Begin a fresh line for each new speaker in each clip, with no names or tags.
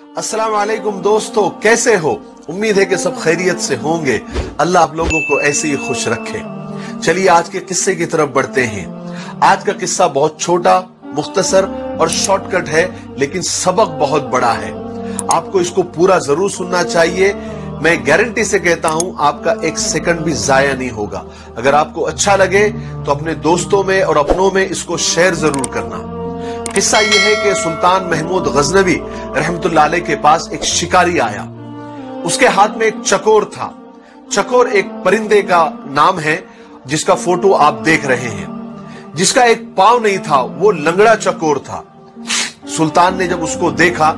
अस्सलाम वालेकुम दोस्तों, कैसे हो? उम्मीद है कि सब खैरियत से होंगे। अल्लाह आप लोगों को ऐसे ही खुश रखे। चलिए आज के किस्से की तरफ बढ़ते हैं। आज का किस्सा बहुत छोटा, मुख्तसर और शॉर्टकट है, लेकिन सबक बहुत बड़ा है। आपको इसको पूरा जरूर सुनना चाहिए। मैं गारंटी से कहता हूं आपका एक सेकंड भी जाया नहीं होगा। अगर आपको अच्छा लगे तो अपने दोस्तों में और अपनों में इसको शेयर जरूर करना। किस्सा यह है कि सुल्तान महमूद गजनवी रहमतुल्लाह अलैह के पास एक शिकारी आया। उसके हाथ में एक चकोर था। चकोर एक परिंदे का नाम है जिसका फोटो आप देख रहे हैं। जिसका एक पांव नहीं था, वो लंगड़ा चकोर था। सुल्तान ने जब उसको देखा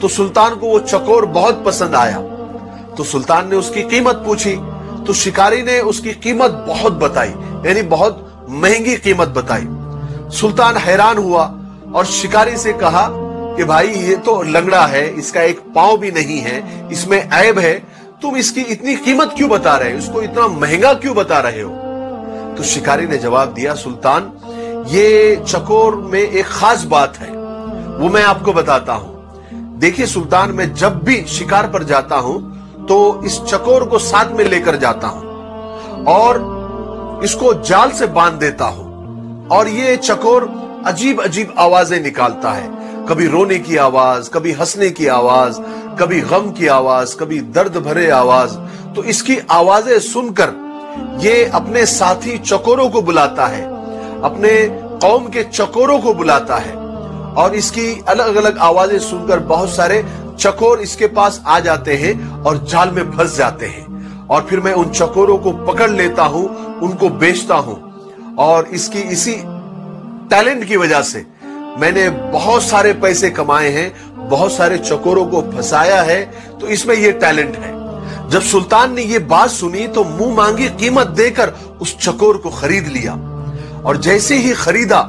तो सुल्तान को वो चकोर बहुत पसंद आया। तो सुल्तान ने उसकी कीमत पूछी तो शिकारी ने उसकी कीमत बहुत बताई, यानी बहुत महंगी कीमत बताई। सुल्तान हैरान हुआ और शिकारी से कहा कि भाई ये तो लंगड़ा है, इसका एक पांव भी नहीं है, इसमें ऐब है, तुम इसकी इतनी कीमत क्यों बता रहे हो, इसको इतना महंगा क्यों बता रहे हो? तो शिकारी ने जवाब दिया, सुल्तान ये चकोर में एक खास बात है, वो मैं आपको बताता हूं। देखिए सुल्तान, मैं जब भी शिकार पर जाता हूं तो इस चकोर को साथ में लेकर जाता हूं और इसको जाल से बांध देता हूं। और ये चकोर अजीब अजीब आवाजें निकालता है, कभी रोने की आवाज, कभी हंसने की आवाज, कभी गम की आवाज, कभी दर्द भरे आवाज। तो इसकी आवाजें सुनकर ये अपने साथी चकोरों को बुलाता है, अपने कौम के चकोरों को बुलाता है और इसकी अलग अलग आवाजें सुनकर बहुत सारे चकोर इसके पास आ जाते हैं और जाल में फंस जाते हैं। और फिर मैं उन चकोरों को पकड़ लेता हूं, उनको बेचता हूं और इसकी इसी टैलेंट की वजह से मैंने बहुत सारे पैसे कमाए हैं, बहुत सारे चकोरों को फंसाया है, तो इसमें यह टैलेंट है। जब सुल्तान ने यह बात सुनी तो मुंह मांगी कीमत देकर उस चकोर को खरीद लिया और जैसे ही खरीदा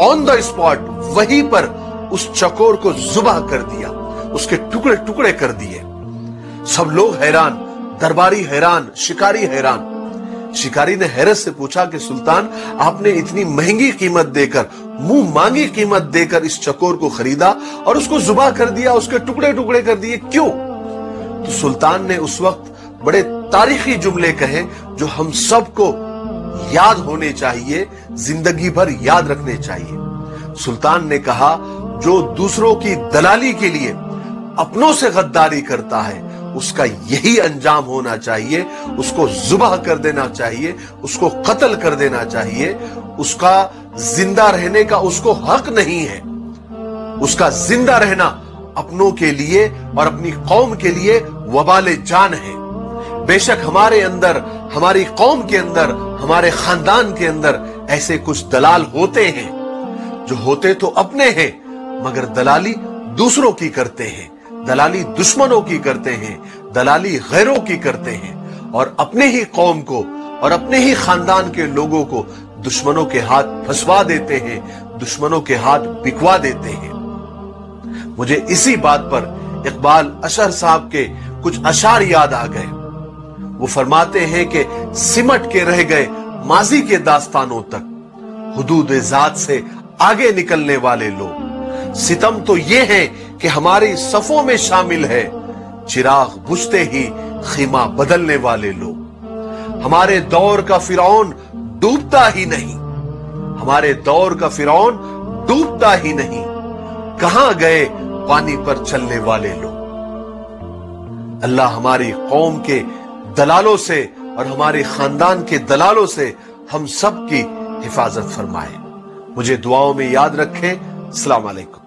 ऑन द स्पॉट वहीं पर उस चकोर को जुबाह कर दिया, उसके टुकड़े टुकड़े कर दिए। सब लोग हैरान, दरबारी हैरान, शिकारी हैरान। शिकारी ने हैरत से पूछा कि सुल्तान, आपने इतनी महंगी कीमत देकर, मुंह मांगी कीमत देकर इस चकोर को खरीदा और उसको जुबाह कर दिया, उसके टुकड़े टुकड़े कर दिए, क्यों? तो सुल्तान ने उस वक्त बड़े तारीखी जुमले कहे जो हम सबको याद होने चाहिए, जिंदगी भर याद रखने चाहिए। सुल्तान ने कहा, जो दूसरों की दलाली के लिए अपनों से गद्दारी करता है उसका यही अंजाम होना चाहिए, उसको जुबाह कर देना चाहिए, उसको कत्ल कर देना चाहिए। उसका जिंदा रहने का उसको हक नहीं है। उसका जिंदा रहना अपनों के लिए और अपनी कौम के लिए वबाले जान है। बेशक हमारे अंदर, हमारी कौम के अंदर, हमारे खानदान के अंदर ऐसे कुछ दलाल होते हैं जो होते तो अपने हैं मगर दलाली दूसरों की करते हैं, दलाली दुश्मनों की करते हैं, दलाली गैरों की करते हैं और अपने ही कौम को और अपने ही खानदान के लोगों को दुश्मनों के हाथ फंसवा देते हैं, दुश्मनों के हाथ बिकवा देते हैं। मुझे इसी बात पर इकबाल अशर साहब के कुछ अशार याद आ गए। वो फरमाते हैं कि सिमट के रह गए माजी के दास्तानों तक, हुदूद जात से आगे निकलने वाले लोग। सितम तो ये है कि हमारी सफों में शामिल है, चिराग बुझते ही खीमा बदलने वाले लोग। हमारे दौर का फिरौन डूबता ही नहीं, हमारे दौर का फिरौन डूबता ही नहीं, कहां गए पानी पर चलने वाले लोग। अल्लाह हमारी कौम के दलालों से और हमारे खानदान के दलालों से हम सब की हिफाजत फरमाए। मुझे दुआओं में याद रखें। अस्सलाम वालेकुम।